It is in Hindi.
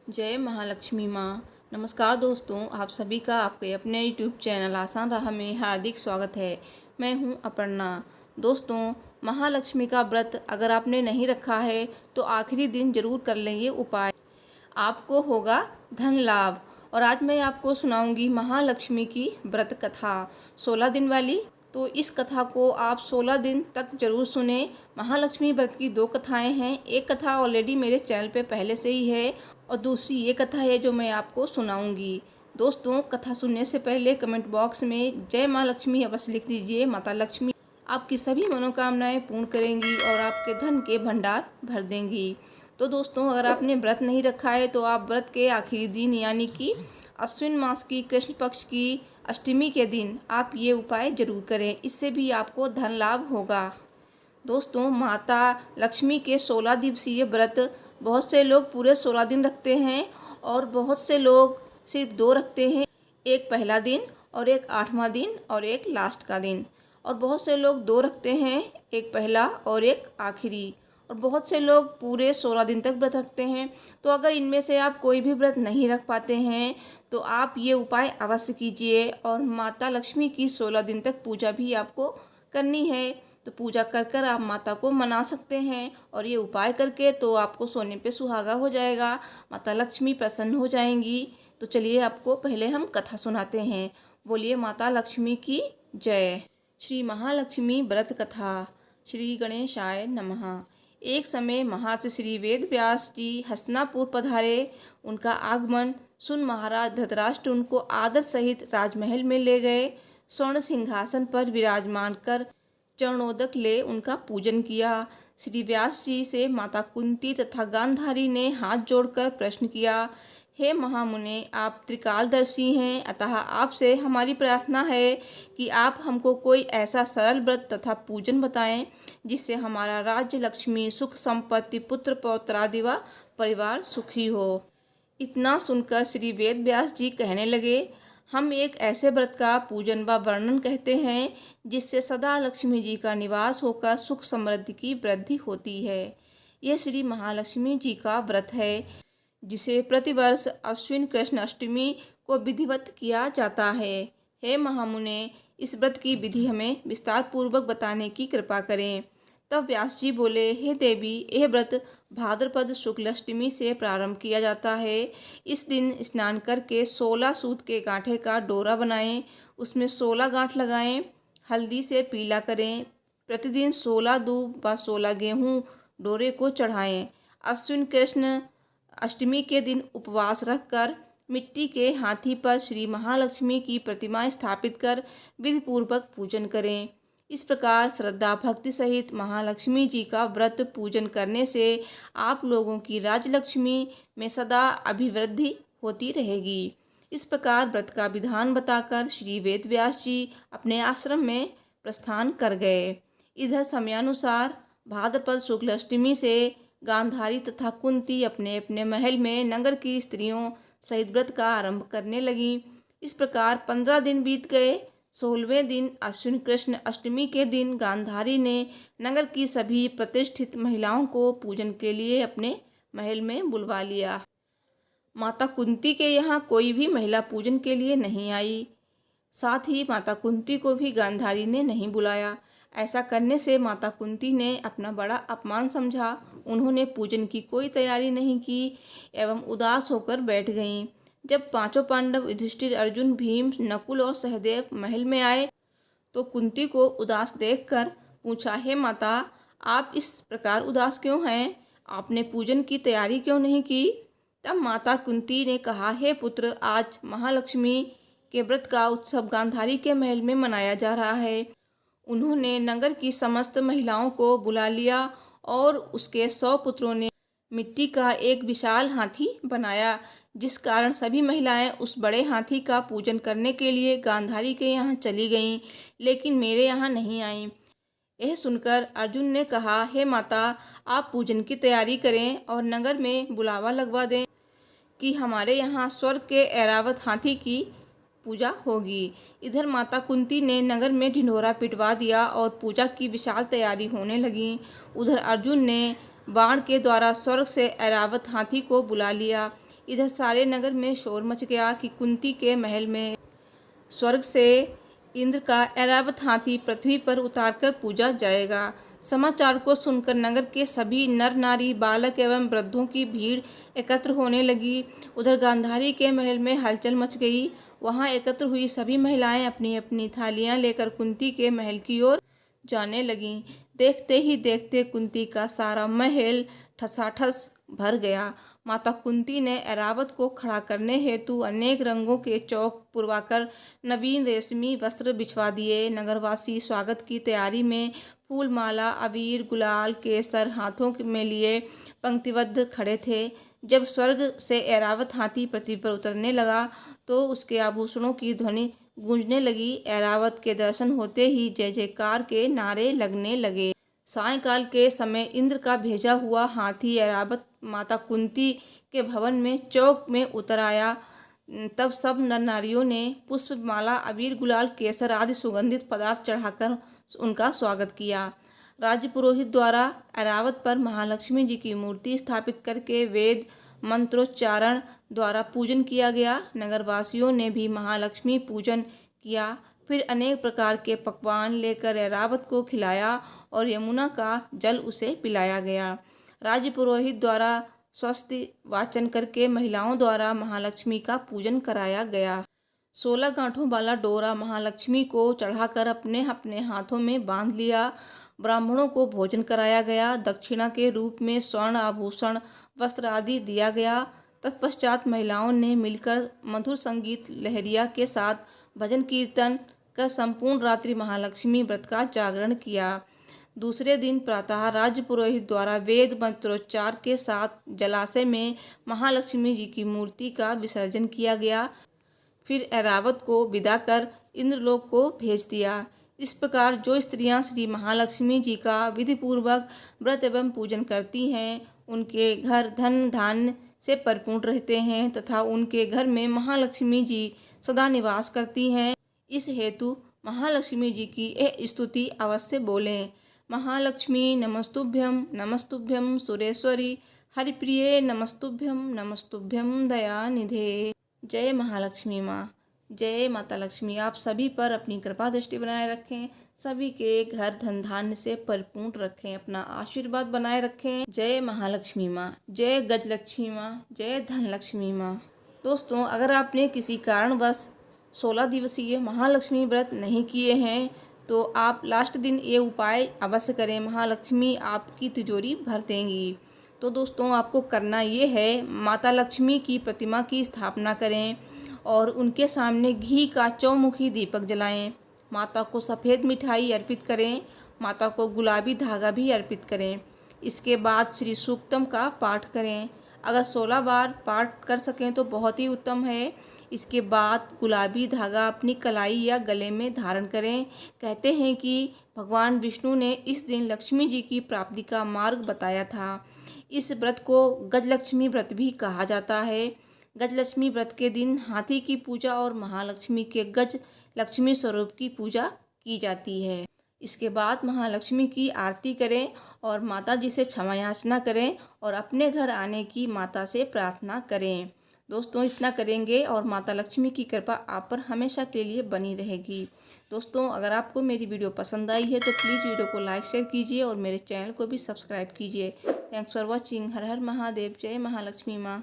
जय महालक्ष्मी माँ। नमस्कार दोस्तों, आप सभी का आपके अपने यूट्यूब चैनल आसान राह में हार्दिक स्वागत है। मैं हूँ अपर्णा। दोस्तों, महालक्ष्मी का व्रत अगर आपने नहीं रखा है तो आखिरी दिन जरूर कर लें ये उपाय, आपको होगा धन लाभ। और आज मैं आपको सुनाऊंगी महालक्ष्मी की व्रत कथा 16 दिन वाली। तो इस कथा को आप 16 दिन तक जरूर सुने। महालक्ष्मी व्रत की 2 कथाएं हैं। एक कथा ऑलरेडी मेरे चैनल पे पहले से ही है और दूसरी ये कथा है जो मैं आपको सुनाऊंगी। दोस्तों, कथा सुनने से पहले कमेंट बॉक्स में जय माँ लक्ष्मी अवश्य लिख दीजिए। माता लक्ष्मी आपकी सभी मनोकामनाएं पूर्ण करेंगी और आपके धन के भंडार भर देंगी। तो दोस्तों, अगर आपने व्रत नहीं रखा है तो आप व्रत के आखिरी दिन यानी कि अश्विन मास की कृष्ण पक्ष की अष्टमी के दिन आप ये उपाय जरूर करें। इससे भी आपको धन लाभ होगा। दोस्तों, माता लक्ष्मी के 16 दिवसीय व्रत बहुत से लोग पूरे 16 दिन रखते हैं और बहुत से लोग सिर्फ 2 रखते हैं, एक पहला दिन और एक 8वां दिन और एक लास्ट का दिन। और बहुत से लोग 2 रखते हैं, एक पहला और एक आखिरी। और बहुत से लोग पूरे 16 दिन तक व्रत रखते हैं। तो अगर इनमें से आप कोई भी व्रत नहीं रख पाते हैं तो आप ये उपाय अवश्य कीजिए। और माता लक्ष्मी की 16 दिन तक पूजा भी आपको करनी है। तो पूजा कर कर आप माता को मना सकते हैं और ये उपाय करके तो आपको सोने पे सुहागा हो जाएगा, माता लक्ष्मी प्रसन्न हो जाएंगी। तो चलिए आपको पहले हम कथा सुनाते हैं। बोलिए माता लक्ष्मी की जय। श्री महालक्ष्मी व्रत कथा। श्री गणेशाय नमः। एक समय महर्षि श्री वेद व्यास जी हस्तिनापुर पधारे। उनका आगमन सुन महाराज धृतराष्ट्र उनको आदर सहित राजमहल में ले गए। स्वर्ण सिंहासन पर विराजमान कर चरणोदक ले उनका पूजन किया। श्री व्यास जी से माता कुंती तथा गांधारी ने हाथ जोड़कर प्रश्न किया, हे महामुने, आप त्रिकालदर्शी हैं, अतः आपसे हमारी प्रार्थना है कि आप हमको कोई ऐसा सरल व्रत तथा पूजन बताएं जिससे हमारा राज्य, लक्ष्मी, सुख, संपत्ति, पुत्र पौत्रादि व परिवार सुखी हो। इतना सुनकर श्री वेद व्यास जी कहने लगे, हम एक ऐसे व्रत का पूजन व वर्णन कहते हैं जिससे सदा लक्ष्मी जी का निवास होकर सुख समृद्धि की वृद्धि होती है। यह श्री महालक्ष्मी जी का व्रत है जिसे प्रतिवर्ष अश्विन कृष्ण अष्टमी को विधिवत किया जाता है। हे महामुने, इस व्रत की विधि हमें विस्तार पूर्वक बताने की कृपा करें। तब व्यास जी बोले, हे देवी, यह व्रत भाद्रपद शुक्ल अष्टमी से प्रारंभ किया जाता है। इस दिन स्नान करके 16 सूत के गांठे का डोरा बनाएं, उसमें 16 गांठ लगाएं, हल्दी से पीला करें। प्रतिदिन 16 दूब व 16 गेहूँ डोरे को चढ़ाएं। अश्विन कृष्ण अष्टमी के दिन उपवास रखकर मिट्टी के हाथी पर श्री महालक्ष्मी की प्रतिमा स्थापित कर विधिपूर्वक पूजन करें। इस प्रकार श्रद्धा भक्ति सहित महालक्ष्मी जी का व्रत पूजन करने से आप लोगों की राजलक्ष्मी में सदा अभिवृद्धि होती रहेगी। इस प्रकार व्रत का विधान बताकर श्री वेद व्यास जी अपने आश्रम में प्रस्थान कर गए। इधर समयानुसार भाद्रपद शुक्ल अष्टमी से गांधारी तथा कुंती अपने अपने महल में नगर की स्त्रियों सहित व्रत का आरंभ करने लगी। इस प्रकार 15 दिन बीत गए। 16वें दिन अश्विन कृष्ण अष्टमी के दिन गांधारी ने नगर की सभी प्रतिष्ठित महिलाओं को पूजन के लिए अपने महल में बुलवा लिया। माता कुंती के यहाँ कोई भी महिला पूजन के लिए नहीं आई। साथ ही माता कुंती को भी गांधारी ने नहीं बुलाया। ऐसा करने से माता कुंती ने अपना बड़ा अपमान समझा। उन्होंने पूजन की कोई तैयारी नहीं की एवं उदास होकर बैठ गईं। जब 5 पांडव युधिष्ठिर, अर्जुन, भीम, नकुल और सहदेव महल में आए तो कुंती को उदास देखकर पूछा, हे माता, आप इस प्रकार उदास क्यों हैं? आपने पूजन की तैयारी क्यों नहीं की? तब माता कुंती ने कहा, हे पुत्र, आज महालक्ष्मी के व्रत का उत्सव गांधारी के महल में मनाया जा रहा है। उन्होंने नगर की समस्त महिलाओं को बुला लिया और उसके 100 पुत्रों ने मिट्टी का एक विशाल हाथी बनाया, जिस कारण सभी महिलाएं उस बड़े हाथी का पूजन करने के लिए गांधारी के यहाँ चली गईं, लेकिन मेरे यहाँ नहीं आईं। यह सुनकर अर्जुन ने कहा, हे माता, आप पूजन की तैयारी करें और नगर में बुलावा लगवा दें कि हमारे यहाँ स्वर्ग के ऐरावत हाथी की पूजा होगी। इधर माता कुंती ने नगर में ढिंढोरा पिटवा दिया और पूजा की विशाल तैयारी होने लगी। उधर अर्जुन ने बाण के द्वारा स्वर्ग से ऐरावत हाथी को बुला लिया। इधर सारे नगर में शोर मच गया कि कुंती के महल में स्वर्ग से इंद्र का ऐरावत हाथी पृथ्वी पर उतारकर पूजा जाएगा। समाचार को सुनकर नगर के सभी नर नारी, बालक एवं वृद्धों की भीड़ एकत्र होने लगी। उधर गांधारी के महल में हलचल मच गई। वहां एकत्र हुई सभी महिलाएं अपनी अपनी थालियां लेकर कुंती के महल की ओर जाने लगीं। देखते ही देखते कुंती का सारा महल ठसाठस भर गया। माता कुंती ने ऐरावत को खड़ा करने हेतु अनेक रंगों के चौक पुरवाकर नवीन रेशमी वस्त्र बिछवा दिए। नगरवासी स्वागत की तैयारी में फूल माला, अबीर, गुलाल, केसर हाथों में लिए पंक्तिबद्ध खड़े थे। जब स्वर्ग से ऐरावत हाथी पृथ्वी पर उतरने लगा तो उसके आभूषणों की ध्वनि गूंजने लगी। ऐरावत के दर्शन होते ही जय जयकार के नारे लगने लगे। सायंकाल के समय इंद्र का भेजा हुआ हाथी ऐरावत माता कुंती के भवन में चौक में उतर आया। तब सब नर नारियों ने पुष्प माला, अबीर, गुलाल, केसर आदि सुगंधित पदार्थ चढ़ाकर उनका स्वागत किया। राज्य पुरोहित द्वारा ऐरावत पर महालक्ष्मी जी की मूर्ति स्थापित करके वेद मंत्रोच्चारण द्वारा पूजन किया गया। नगरवासियों ने भी महालक्ष्मी पूजन किया। फिर अनेक प्रकार के पकवान लेकर ऐरावत को खिलाया और यमुना का जल उसे पिलाया गया। राज्य पुरोहित द्वारा स्वस्ति वाचन करके महिलाओं द्वारा महालक्ष्मी का पूजन कराया गया। 16 गांठों वाला डोरा महालक्ष्मी को चढ़ाकर अपने अपने हाथों में बांध लिया। ब्राह्मणों को भोजन कराया गया। दक्षिणा के रूप में स्वर्ण आभूषण, वस्त्र आदि दिया गया। तत्पश्चात महिलाओं ने मिलकर मधुर संगीत लहरिया के साथ भजन कीर्तन कर संपूर्ण रात्रि महालक्ष्मी व्रत का जागरण किया। दूसरे दिन प्रातः राज्य पुरोहित द्वारा वेद मंत्रोच्चार के साथ जलाशय में महालक्ष्मी जी की मूर्ति का विसर्जन किया गया। फिर ऐरावत को विदा कर इंद्रलोक को भेज दिया। इस प्रकार जो स्त्रियां श्री महालक्ष्मी जी का विधिपूर्वक व्रत एवं पूजन करती हैं, उनके घर धन धान्य से परिपूर्ण रहते हैं तथा उनके घर में महालक्ष्मी जी सदा निवास करती हैं। इस हेतु महालक्ष्मी जी की यह स्तुति अवश्य बोलें। महालक्ष्मी नमस्तुभ्यं नमस्तुभ्यं सुरेश्वरी हरिप्रिये नमस्तुभ्यं नमस्तुभ्यं दयानिधे। जय महालक्ष्मी माँ, जय माता लक्ष्मी आप सभी पर अपनी कृपा दृष्टि बनाए रखें, सभी के घर धन धान्य से परिपूर्ण रखें, अपना आशीर्वाद बनाए रखें। जय महालक्ष्मी माँ, जय गजलक्ष्मी माँ, जय धनलक्ष्मी माँ। दोस्तों, अगर आपने किसी कारणवश 16 दिवसीय महालक्ष्मी व्रत नहीं किए हैं तो आप लास्ट दिन ये उपाय अवश्य करें। महालक्ष्मी आपकी तिजोरी भर देंगी। तो दोस्तों, आपको करना ये है, माता लक्ष्मी की प्रतिमा की स्थापना करें और उनके सामने घी का चौमुखी दीपक जलाएं। माता को सफ़ेद मिठाई अर्पित करें। माता को गुलाबी धागा भी अर्पित करें। इसके बाद श्री सूक्तम का पाठ करें। अगर 16 बार पाठ कर सकें तो बहुत ही उत्तम है। इसके बाद गुलाबी धागा अपनी कलाई या गले में धारण करें। कहते हैं कि भगवान विष्णु ने इस दिन लक्ष्मी जी की प्राप्ति का मार्ग बताया था। इस व्रत को गजलक्ष्मी व्रत भी कहा जाता है। गजलक्ष्मी व्रत के दिन हाथी की पूजा और महालक्ष्मी के गज लक्ष्मी स्वरूप की पूजा की जाती है। इसके बाद महालक्ष्मी की आरती करें और माता जी से क्षमा याचना करें और अपने घर आने की माता से प्रार्थना करें। दोस्तों, इतना करेंगे और माता लक्ष्मी की कृपा आप पर हमेशा के लिए बनी रहेगी। दोस्तों, अगर आपको मेरी वीडियो पसंद आई है तो प्लीज़ वीडियो को लाइक शेयर कीजिए और मेरे चैनल को भी सब्सक्राइब कीजिए। Thanks for watching. हर हर महादेव। जय महालक्ष्मी माँ।